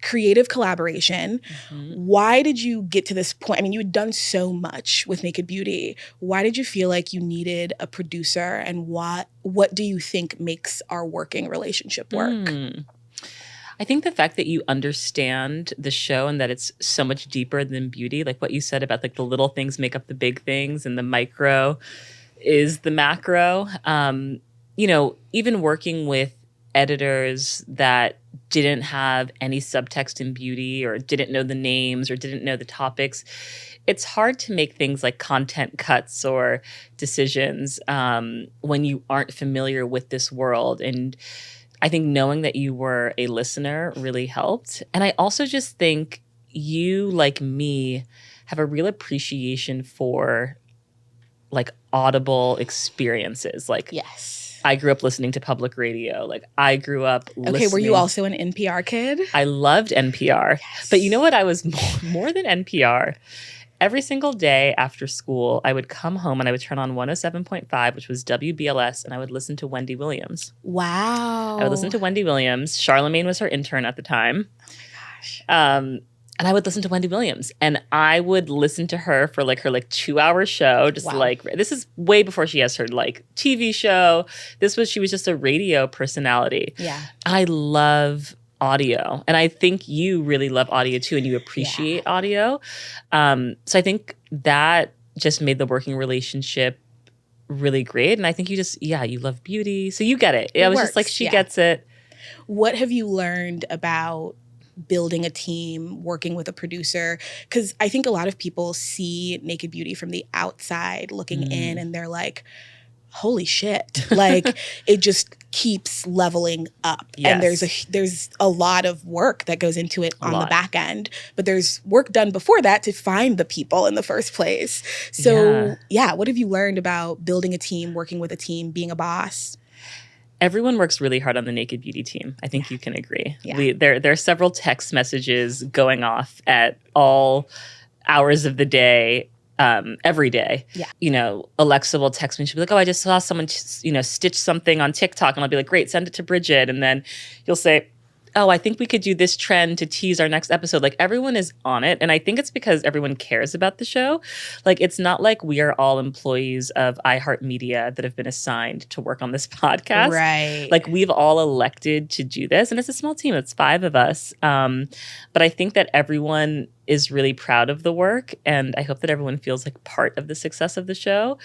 creative collaboration. Why did you get to this point? I mean, you had done so much with Naked Beauty. Why did you feel like you needed a producer, and what do you think makes our working relationship work? I think the fact that you understand the show and that it's so much deeper than beauty, like what you said about like the little things make up the big things and the micro is the macro. You know, even working with editors that didn't have any subtext in beauty or didn't know the names or didn't know the topics, it's hard to make things like content cuts or decisions when you aren't familiar with this world. And I think knowing that you were a listener really helped. And I also just think you, like me, have a real appreciation for like audible experiences. Like, Yes. I grew up listening to public radio. Like, I grew up listening. Okay, were you also an NPR kid? I loved NPR. Yes. But you know what? I was more than NPR. Every single day after school, I would come home and I would turn on 107.5, which was WBLS, and I would listen to Wendy Williams. Wow. I would listen to Wendy Williams. Charlemagne was her intern at the time. Oh my gosh. And I would listen to Wendy Williams. And I would listen to her for like her like 2-hour show. Just like, this is way before she has her like TV show. She was just a radio personality. Yeah. I love audio. And I think you really love audio too, and you appreciate audio. So I think that just made the working relationship really great. And I think you just, you love beauty. So you get it. I was just like, she gets it. What have you learned about building a team, working with a producer? Because I think a lot of people see Naked Beauty from the outside looking in, and they're like, holy shit. Like, it just keeps leveling up. Yes. And there's a lot of work that goes into it on the back end. But there's work done before that to find the people in the first place. So, what have you learned about building a team, working with a team, being a boss? Everyone works really hard on the Naked Beauty team. I think you can agree. Yeah. There are several text messages going off at all hours of the day, every day. Yeah. You know, Alexa will text me. She'll be like, oh, I just saw someone, stitch something on TikTok. And I'll be like, great, send it to Bridget. And then you'll say, oh, I think we could do this trend to tease our next episode. Like, everyone is on it. And I think it's because everyone cares about the show. Like, it's not like we are all employees of iHeartMedia that have been assigned to work on this podcast. Right. Like, we've all elected to do this. And it's a small team. It's 5 of us. But I think that everyone is really proud of the work. And I hope that everyone feels like part of the success of the show.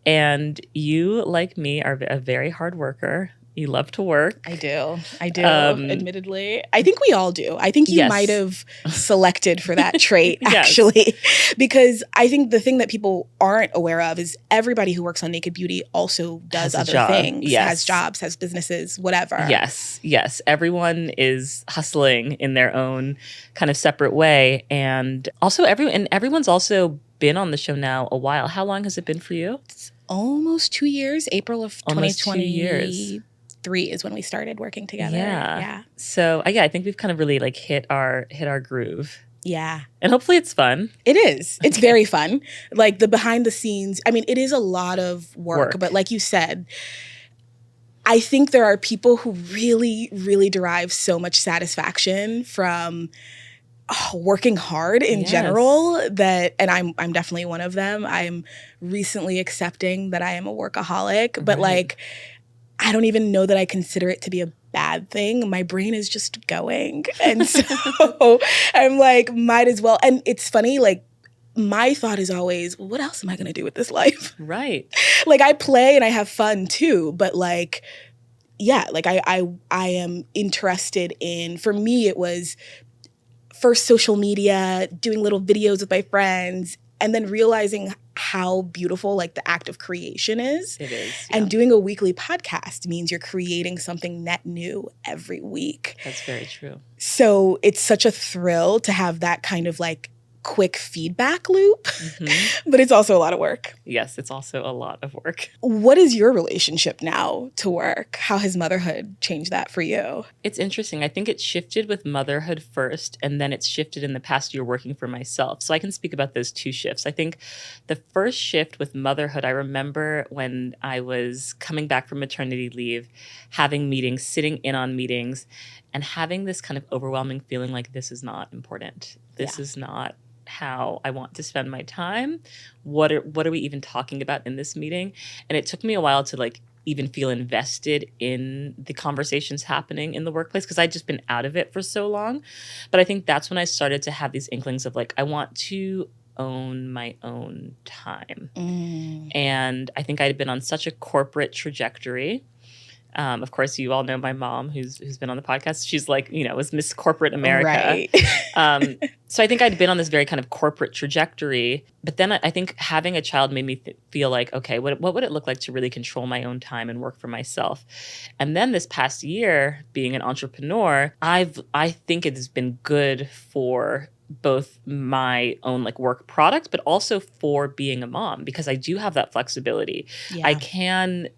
And you, like me, are a very hard worker. You love to work. I do, admittedly. I think we all do. I think you might have selected for that trait, actually. Because I think the thing that people aren't aware of is everybody who works on Naked Beauty also does other things. Has jobs, has businesses, whatever. Yes. Everyone is hustling in their own kind of separate way. And also everyone's also been on the show now a while. How long has it been for you? It's almost 2 years. April of 2020. Almost 2 years. 3 is when we started working together. Yeah. So I think we've kind of really like hit our groove. Yeah. And hopefully it's fun. It is. It's very fun. Like, the behind the scenes, I mean, it is a lot of work. But like you said, I think there are people who really, really derive so much satisfaction from working hard in general, and I'm definitely one of them. I'm recently accepting that I am a workaholic, but like, I don't even know that I consider it to be a bad thing. My brain is just going. And so I'm like, might as well. And it's funny, like, my thought is always, well, what else am I going to do with this life? Right. Like, I play and I have fun too, but like, like I am interested in, for me, it was first social media, doing little videos with my friends, and then realizing how beautiful like the act of creation is. It is. And doing a weekly podcast means you're creating something net new every week. That's very true. So it's such a thrill to have that kind of like quick feedback loop, but it's also a lot of work. Yes, it's also a lot of work. What is your relationship now to work? How has motherhood changed that for you? It's interesting. I think it shifted with motherhood first, and then it's shifted in the past year working for myself. So I can speak about those two shifts. I think the first shift with motherhood, I remember when I was coming back from maternity leave, having meetings, sitting in on meetings, and having this kind of overwhelming feeling like this is not important. This is not how I want to spend my time. What are we even talking about in this meeting? And it took me a while to like even feel invested in the conversations happening in the workplace because I'd just been out of it for so long. But I think that's when I started to have these inklings of like, I want to own my own time. And I think I'd been on such a corporate trajectory. Of course, you all know my mom, who's been on the podcast. She's like, was Miss Corporate America. Right. So I think I'd been on this very kind of corporate trajectory. But then I think having a child made me feel like, okay, what would it look like to really control my own time and work for myself? And then this past year, being an entrepreneur, I think it has been good for both my own like work product, but also for being a mom because I do have that flexibility. Yeah. I can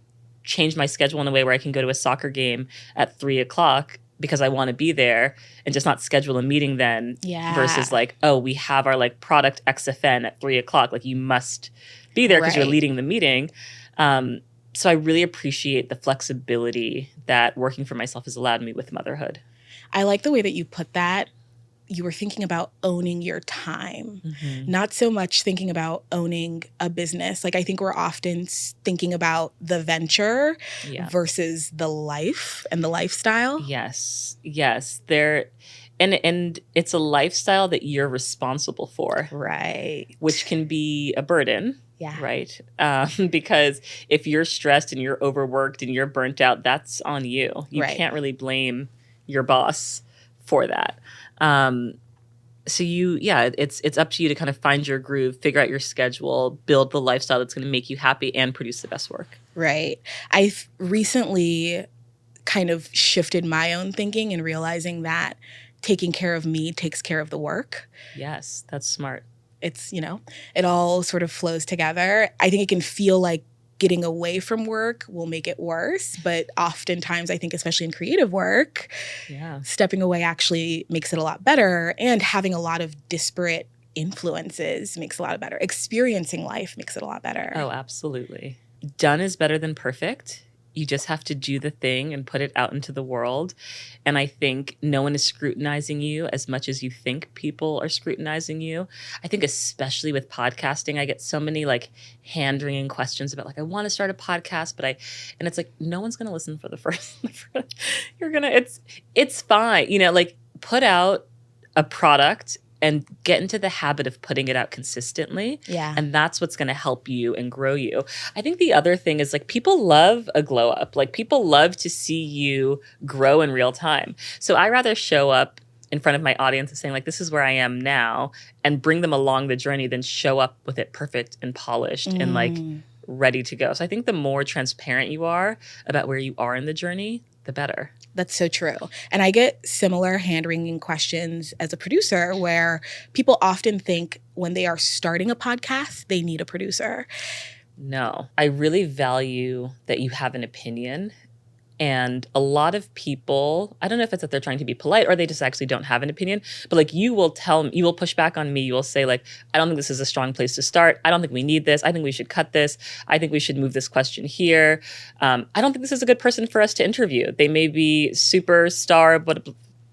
change my schedule in a way where I can go to a soccer game at 3:00 because I want to be there and just not schedule a meeting then versus like, oh, we have our like product XFN at 3:00. Like you must be there because you're leading the meeting. So I really appreciate the flexibility that working for myself has allowed me with motherhood. I like the way that you put that. You were thinking about owning your time, not so much thinking about owning a business. Like I think we're often thinking about the venture versus the life and the lifestyle. Yes. And it's a lifestyle that you're responsible for. Right. Which can be a burden. Yeah. Right. Because if you're stressed and you're overworked and you're burnt out, that's on you. You can't really blame your boss for that. So it's up to you to kind of find your groove, figure out your schedule, build the lifestyle that's going to make you happy and produce the best work. Right. I've recently kind of shifted my own thinking and realizing that taking care of me takes care of the work. Yes, that's smart. It's, it all sort of flows together. I think it can feel like getting away from work will make it worse. But oftentimes, I think, especially in creative work, stepping away actually makes it a lot better. And having a lot of disparate influences makes it a lot better. Experiencing life makes it a lot better. Oh, absolutely. Done is better than perfect. You just have to do the thing and put it out into the world. And I think no one is scrutinizing you as much as you think people are scrutinizing you. I think especially with podcasting, I get so many like hand-wringing questions about like, I want to start a podcast, and it's like, no one's going to listen for the first, it's fine. Like put out a product and get into the habit of putting it out consistently. Yeah. And that's what's going to help you and grow you. I think the other thing is like people love a glow up. Like people love to see you grow in real time. So I rather show up in front of my audience and saying like, this is where I am now and bring them along the journey than show up with it perfect and polished and like ready to go. So I think the more transparent you are about where you are in the journey, the better. That's so true. And I get similar hand-wringing questions as a producer where people often think when they are starting a podcast, they need a producer. No, I really value that you have an opinion. And a lot of people, I don't know if it's that they're trying to be polite or they just actually don't have an opinion, but like you will push back on me. You will say like, I don't think this is a strong place to start. I don't think we need this. I think we should cut this. I think we should move this question here. I don't think this is a good person for us to interview. They may be superstar, but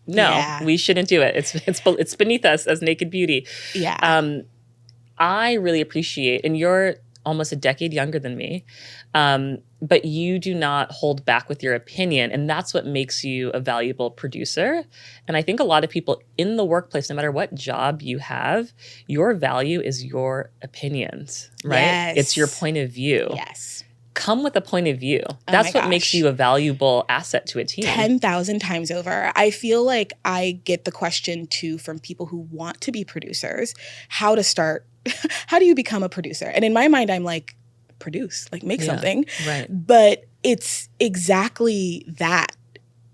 no, we shouldn't do it. It's beneath us as naked beauty. Yeah. I really appreciate, and you're almost a decade younger than me. But you do not hold back with your opinion. And that's what makes you a valuable producer. And I think a lot of people in the workplace, no matter what job you have, your value is your opinions, right? Yes. It's your point of view. Yes. Come with a point of view. That's what makes you a valuable asset to a team. 10,000 times over. I feel like I get the question too from people who want to be producers, how do you become a producer? And in my mind, I'm like, produce, like make something. Right. But it's exactly that.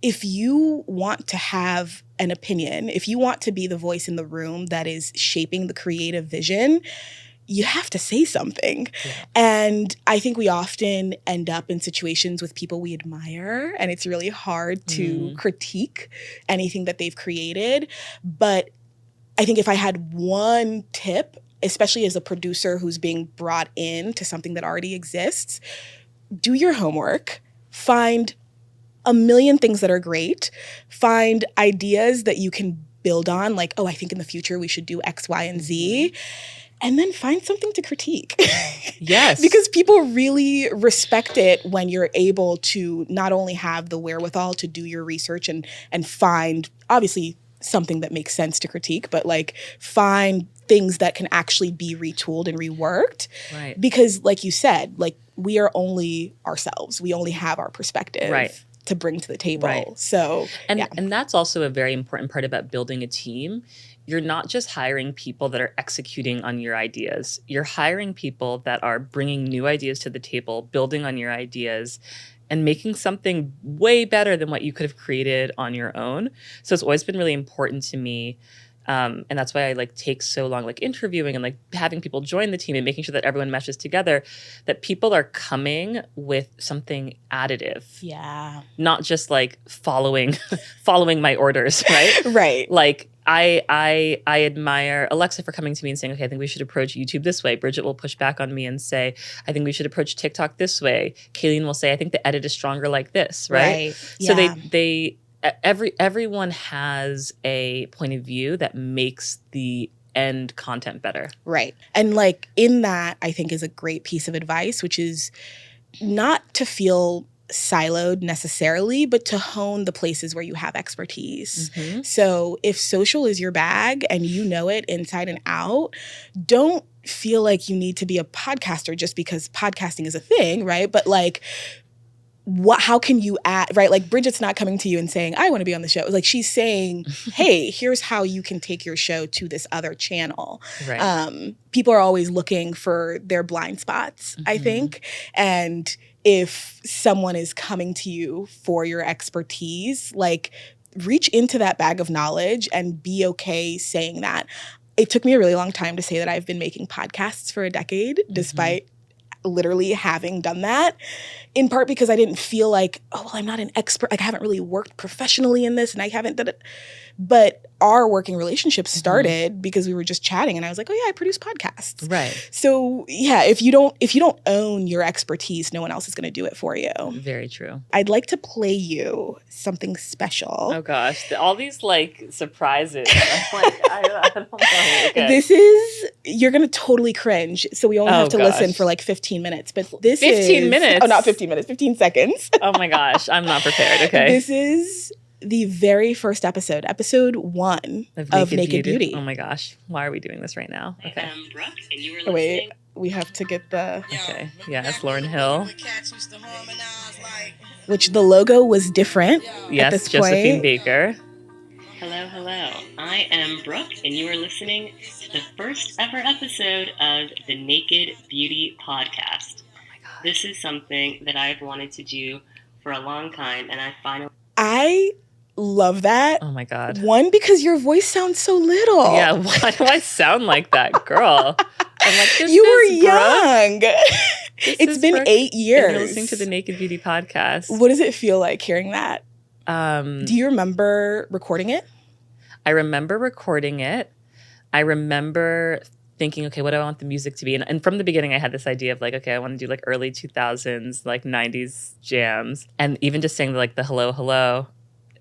if you want to have an opinion, if you want to be the voice in the room that is shaping the creative vision, you have to say something. Yeah. And I think we often end up in situations with people we admire, and it's really hard to critique anything that they've created. But I think if I had one tip, especially as a producer who's being brought in to something that already exists, do your homework, find a million things that are great, find ideas that you can build on, like, oh, I think in the future we should do X, Y, and Z, and then find something to critique. Yes. Because people really respect it when you're able to not only have the wherewithal to do your research and find, obviously, something that makes sense to critique, but like find things that can actually be retooled and reworked. Right. Because like you said, like we are only ourselves. We only have our perspective. Right. To bring to the table. Right. So, and that's also a very important part about building a team. You're not just hiring people that are executing on your ideas. You're hiring people that are bringing new ideas to the table, building on your ideas, and making something way better than what you could have created on your own. So it's always been really important to me. And that's why I like take so long, like interviewing and like having people join the team and making sure that everyone meshes together, that people are coming with something additive. Yeah. Not just like following my orders, right? Right. Like I admire Alexa for coming to me and saying, okay, I think we should approach YouTube this way. Bridget will push back on me and say, I think we should approach TikTok this way. Kayleen will say, I think the edit is stronger like this, right? So everyone has a point of view that makes the end content better. Right. And like in that, I think is a great piece of advice, which is not to feel siloed necessarily, but to hone the places where you have expertise. Mm-hmm. So if social is your bag and you know it inside and out, don't feel like you need to be a podcaster just because podcasting is a thing, right? But like, how can you add, right? Like Bridget's not coming to you and saying, I want to be on the show. Like she's saying, hey, here's how you can take your show to this other channel. Right. People are always looking for their blind spots, I think. And if someone is coming to you for your expertise, like reach into that bag of knowledge and be okay saying that. It took me a really long time to say that I've been making podcasts for a decade, despite literally having done that, in part because I didn't feel like, oh, well, I'm not an expert. Like I haven't really worked professionally in this and I haven't done it. But our working relationship started because we were just chatting and I was like, oh yeah, I produce podcasts. Right. So yeah, if you don't own your expertise, no one else is going to do it for you. Very true. I'd like to play you something special. Oh gosh, all these like surprises. I'm like, I don't know. Okay. This is, you're going to totally cringe. So we only have to listen for like 15 minutes, but this 15 minutes? Oh, not 15 minutes, 15 seconds. Oh my gosh, I'm not prepared. Okay. This is the very first episode 1 of Naked Beauty. Oh my gosh. Why are we doing this right now? Okay. I'm Brooke, and you were listening. Wait, we have to get the... Okay. Yes, Lauren Hill. Which the logo was different at this Josephine point. Baker. Hello. I am Brooke, and you are listening to the first ever episode of the Naked Beauty Podcast. Oh my God. This is something that I've wanted to do for a long time, and I love that. Oh my God. One, because your voice sounds so little. Yeah, why do I sound like that, girl? I'm like, you were young. It's been Brooke, 8 years. and you're listening to the Naked Beauty Podcast. What does it feel like hearing that? Do you remember recording it? I remember recording it. I remember thinking, okay, what do I want the music to be? And from the beginning, I had this idea of like, okay, I want to do like early 2000s, like 90s jams. And even just saying like the hello,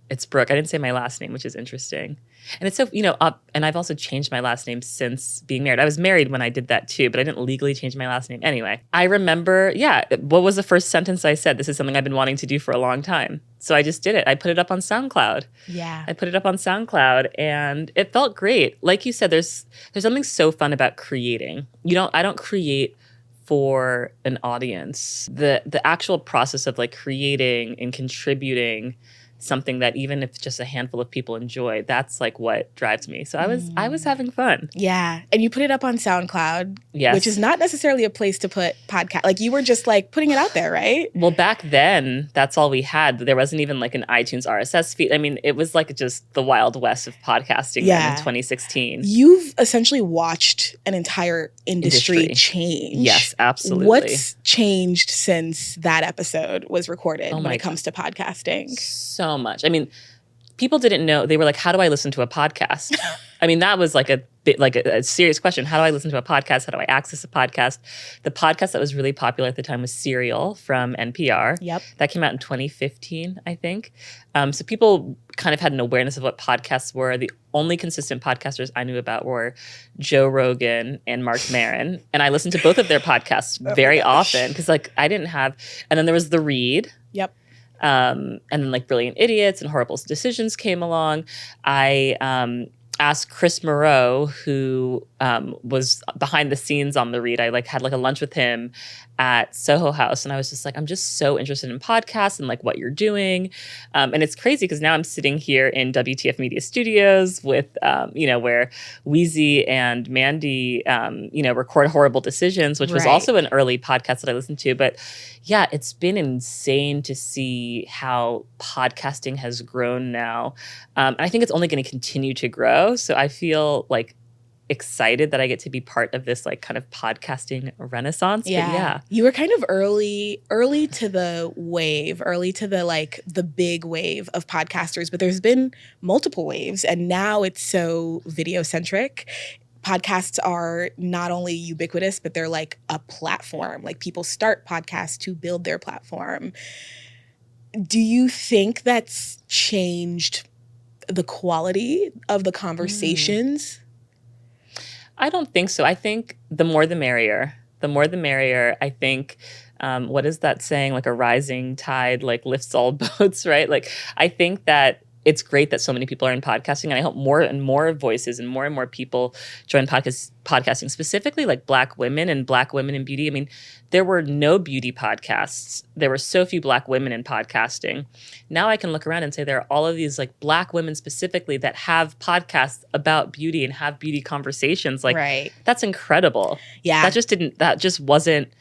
it's Brooke. I didn't say my last name, which is interesting. And it's so, and I've also changed my last name since being married. I was married when I did that too, but I didn't legally change my last name. Anyway, I remember, what was the first sentence I said? This is something I've been wanting to do for a long time. So I just did it. I put it up on SoundCloud. Yeah. I put it up on SoundCloud and it felt great. Like you said, there's something so fun about creating. I don't create for an audience. The actual process of like creating and contributing something that even if just a handful of people enjoy, that's like what drives me. So I was having fun. Yeah. And you put it up on SoundCloud, Yes. which is not necessarily a place to put podcast. Like you were just like putting it out there, right? Well, back then, that's all we had. There wasn't even like an iTunes RSS feed. I mean, it was like just the Wild West of podcasting then in 2016. You've essentially watched an entire industry change. Yes, absolutely. What's changed since that episode was recorded when it comes to podcasting? So much. I mean, people didn't know. They were like, how do I listen to a podcast? I mean, that was like a bit like a serious question. How do I listen to a podcast? How do I access a podcast? The podcast that was really popular at the time was Serial from NPR. Yep. That came out in 2015, I think. So people kind of had an awareness of what podcasts were. The only consistent podcasters I knew about were Joe Rogan and Mark Maron. And I listened to both of their podcasts very often because like I didn't have, and then there was The Read. Yep. And then like Brilliant Idiots and Horrible Decisions came along. I asked Chris Moreau, who was behind the scenes on The Read. I like had like a lunch with him at Soho House, and I was just like, I'm just so interested in podcasts and like what you're doing. And it's crazy because now I'm sitting here in WTF Media Studios with, where Wheezy and Mandy, record Horrible Decisions, which was also an early podcast that I listened to. But yeah, it's been insane to see how podcasting has grown now. And I think it's only going to continue to grow. So I feel like excited that I get to be part of this like kind of podcasting renaissance. Yeah. But yeah. You were kind of early to the wave, early to the like the big wave of podcasters, but there's been multiple waves and now it's so video centric. Podcasts are not only ubiquitous, but they're like a platform. Like people start podcasts to build their platform. Do you think that's changed the quality of the conversations? I don't think so. I think the more the merrier. The more the merrier. I think, what is that saying? Like a rising tide like lifts all boats, right? Like I think that it's great that so many people are in podcasting, and I hope more and more voices and more people join podcasting, specifically like Black women and Black women in beauty. I mean, there were no beauty podcasts. There were so few Black women in podcasting. Now I can look around and say there are all of these like Black women specifically that have podcasts about beauty and have beauty conversations. Like that's incredible. Yeah. That just wasn't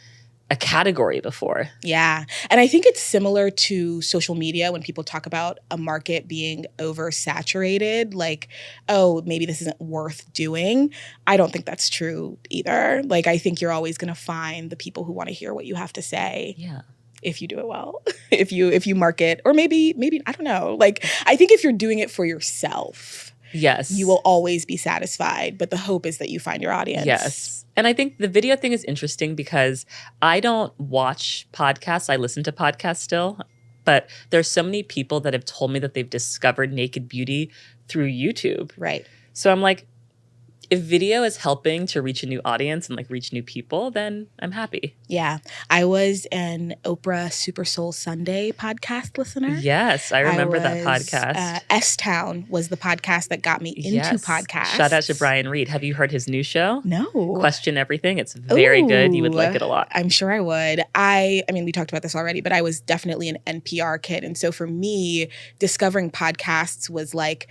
a category before. Yeah. And I think it's similar to social media when people talk about a market being oversaturated, like, oh, maybe this isn't worth doing. I don't think that's true either. Like, I think you're always going to find the people who want to hear what you have to say. Yeah. If you do it well, if you market, or maybe, I don't know. Like, I think if you're doing it for yourself, yes, you will always be satisfied. But the hope is that you find your audience. Yes. And I think the video thing is interesting because I don't watch podcasts. I listen to podcasts still. But there's so many people that have told me that they've discovered naked beauty through YouTube. Right. So I'm like, if video is helping to reach a new audience and like reach new people, then I'm happy. Yeah. I was an Oprah Super Soul Sunday podcast listener. Yes, I remember that podcast. S-Town was the podcast that got me into podcasts. Shout out to Brian Reed. Have you heard his new show? No. Question Everything. It's very good. You would like it a lot. I'm sure I would. I mean, we talked about this already, but I was definitely an NPR kid. And so for me, discovering podcasts was like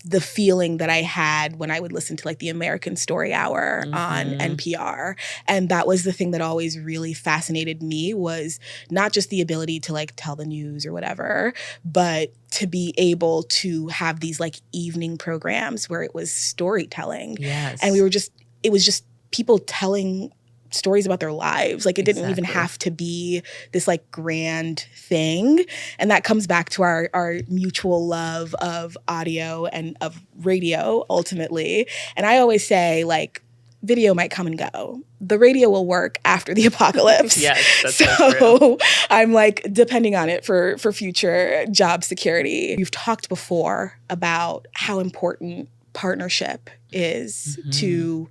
the feeling that I had when I would listen to like the American Story Hour on NPR. And that was the thing that always really fascinated me, was not just the ability to like tell the news or whatever, but to be able to have these like evening programs where it was storytelling. Yes. And it was just people telling stories about their lives. Like it didn't even have to be this like grand thing. And that comes back to our mutual love of audio and of radio ultimately. And I always say like video might come and go. The radio will work after the apocalypse. Yes, that's so true. I'm like depending on it for future job security. You've talked before about how important partnership is to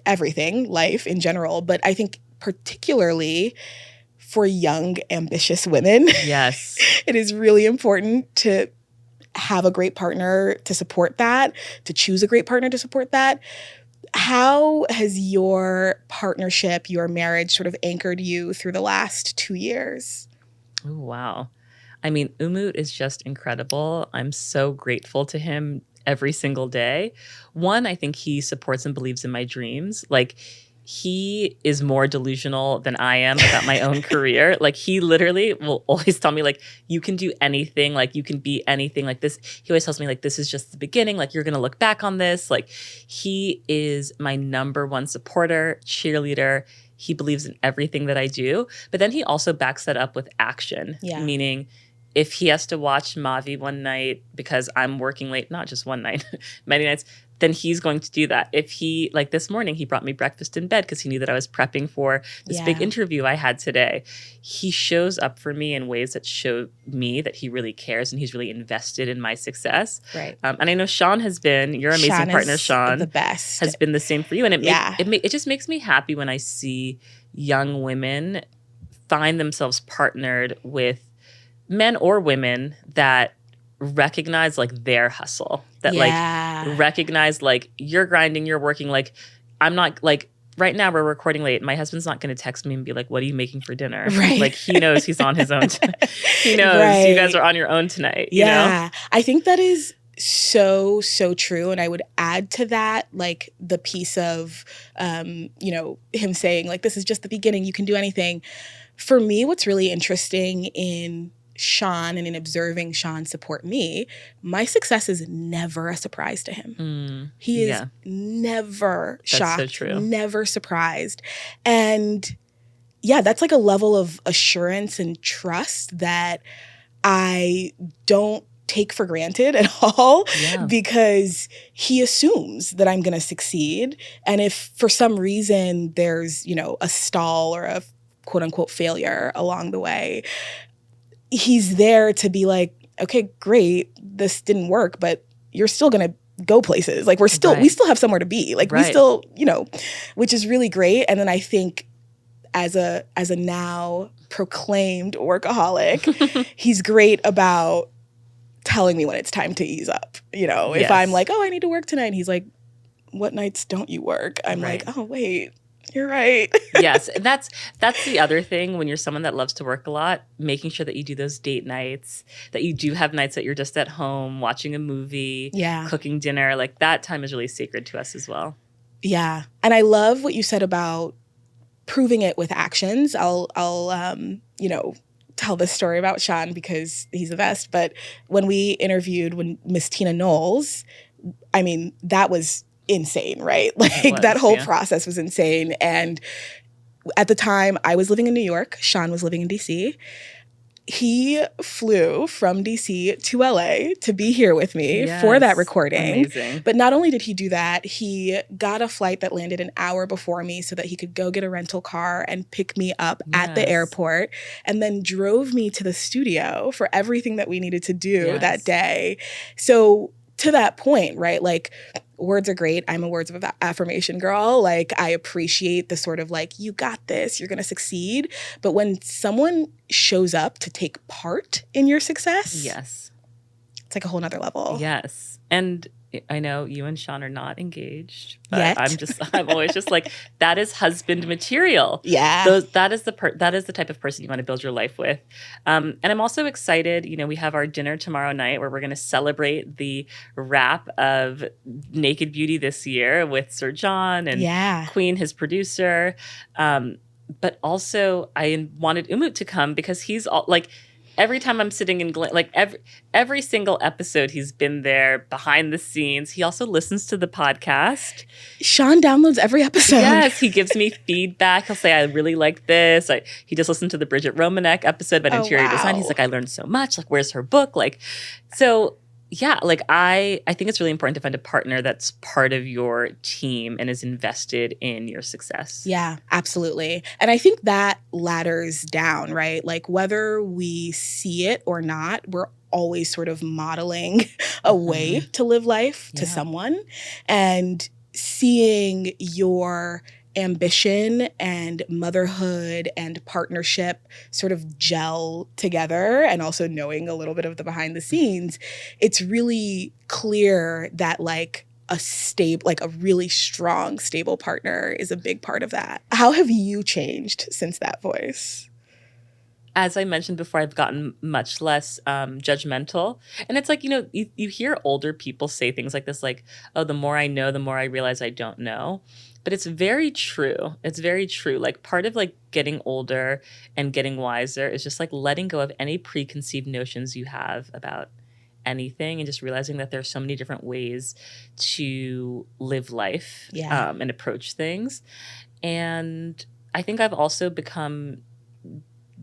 everything, life in general, but I think particularly for young, ambitious women, yes, it is really important to have a great partner to support that, to choose a great partner to support that. How has your partnership, your marriage sort of anchored you through the last 2 years? Oh, wow. I mean, Umut is just incredible. I'm so grateful to him every single day. One, I think he supports and believes in my dreams. Like, he is more delusional than I am about my own career. Like, he literally will always tell me, like, you can do anything. Like, you can be anything like this. He always tells me, like, this is just the beginning. Like, you're going to look back on this. Like, he is my number one supporter, cheerleader. He believes in everything that I do. But then he also backs that up with action, meaning if he has to watch Mavi one night because I'm working late, not just one night, many nights, then he's going to do that. If he, like this morning, he brought me breakfast in bed because he knew that I was prepping for this big interview I had today. He shows up for me in ways that show me that he really cares and he's really invested in my success. Right. And I know Sean has been, your amazing partner, Sean, the best, has been the same for you. And it just makes me happy when I see young women find themselves partnered with men or women that recognize like their hustle, that like recognize like you're grinding, you're working. Like, I'm not, like, right now we're recording late. My husband's not going to text me and be like, what are you making for dinner? Right. Like, he knows he's on his own. He knows you guys are on your own tonight. You know? I think that is so true. And I would add to that, like, the piece of, him saying, like, this is just the beginning. You can do anything. For me, what's really interesting in Sean and in observing Sean support me, my success is never a surprise to him. He is never shocked, never surprised. And that's like a level of assurance and trust that I don't take for granted at all, because he assumes that I'm going to succeed. And if for some reason there's, a stall or a quote unquote failure along the way, he's there to be like, okay, great, this didn't work, but you're still going to go places. Like, we still have somewhere to be. Like, we still, which is really great. And then I think as a now proclaimed workaholic, he's great about telling me when it's time to ease up. If I'm like, oh, I need to work tonight, and he's like, what nights don't you work? I'm like, oh, wait. You're right. Yes. And that's the other thing when you're someone that loves to work a lot, making sure that you do those date nights, that you do have nights that you're just at home watching a movie, cooking dinner. Like, that time is really sacred to us as well. Yeah. And I love what you said about proving it with actions. I'll tell this story about Sean because he's the best. But when we interviewed Miss Tina Knowles, I mean, that was insane, right? Like, that whole process was insane. And at the time, I was living in New York. Sean was living in DC. He flew from DC to LA to be here with me for that recording. Amazing. But not only did he do that, he got a flight that landed an hour before me so that he could go get a rental car and pick me up at the airport, and then drove me to the studio for everything that we needed to do that day. So to that point, right, like, words are great. I'm a words of affirmation girl. Like, I appreciate the sort of like, you got this, you're going to succeed. But when someone shows up to take part in your success, it's like a whole nother level. Yes. And I know you and Sean are not engaged, but I'm always just like, that is husband material. Yeah. That is the type of person you want to build your life with. And I'm also excited, we have our dinner tomorrow night where we're going to celebrate the wrap of Naked Beauty this year with Sir John and Queen, his producer. But also I wanted Umut to come because he's all like, every time I'm sitting in like every single episode, he's been there behind the scenes. He also listens to the podcast. Sean downloads every episode. Yes, he gives me feedback. He'll say, I really like this. He just listened to the Bridget Romanek episode about interior design. He's like, I learned so much. Like, where's her book? Like, so yeah, like I think it's really important to find a partner that's part of your team and is invested in your success. Yeah, absolutely. And I think that ladders down, right? Like, whether we see it or not, we're always sort of modeling a way to live life to someone, and seeing your ambition and motherhood and partnership sort of gel together, and also knowing a little bit of the behind the scenes, it's really clear that like a really strong, stable partner is a big part of that. How have you changed since that voice? as I mentioned before, I've gotten much less judgmental. And it's like, you hear older people say things like this, like, oh, the more I know, the more I realize I don't know. But it's very true. It's very true. Like part of like getting older and getting wiser is just like letting go of any preconceived notions you have about anything and just realizing that there's so many different ways to live life and approach things. And I think I've also become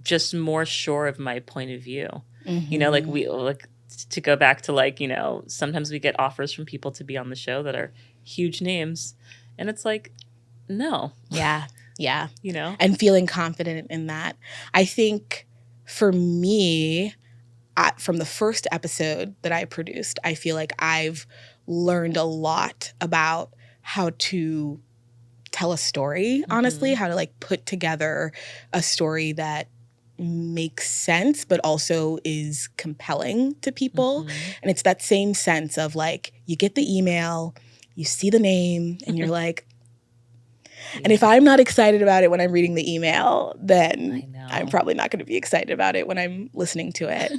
just more sure of my point of view. Like to go back to like, sometimes we get offers from people to be on the show that are huge names. And it's like, no. Yeah. And feeling confident in that. I think for me, from the first episode that I produced, I feel like I've learned a lot about how to tell a story, honestly, how to like put together a story that makes sense, but also is compelling to people. And it's that same sense of like, you get the email, you see the name, and you're like, and if I'm not excited about it when I'm reading the email, then I'm probably not going to be excited about it when I'm listening to it.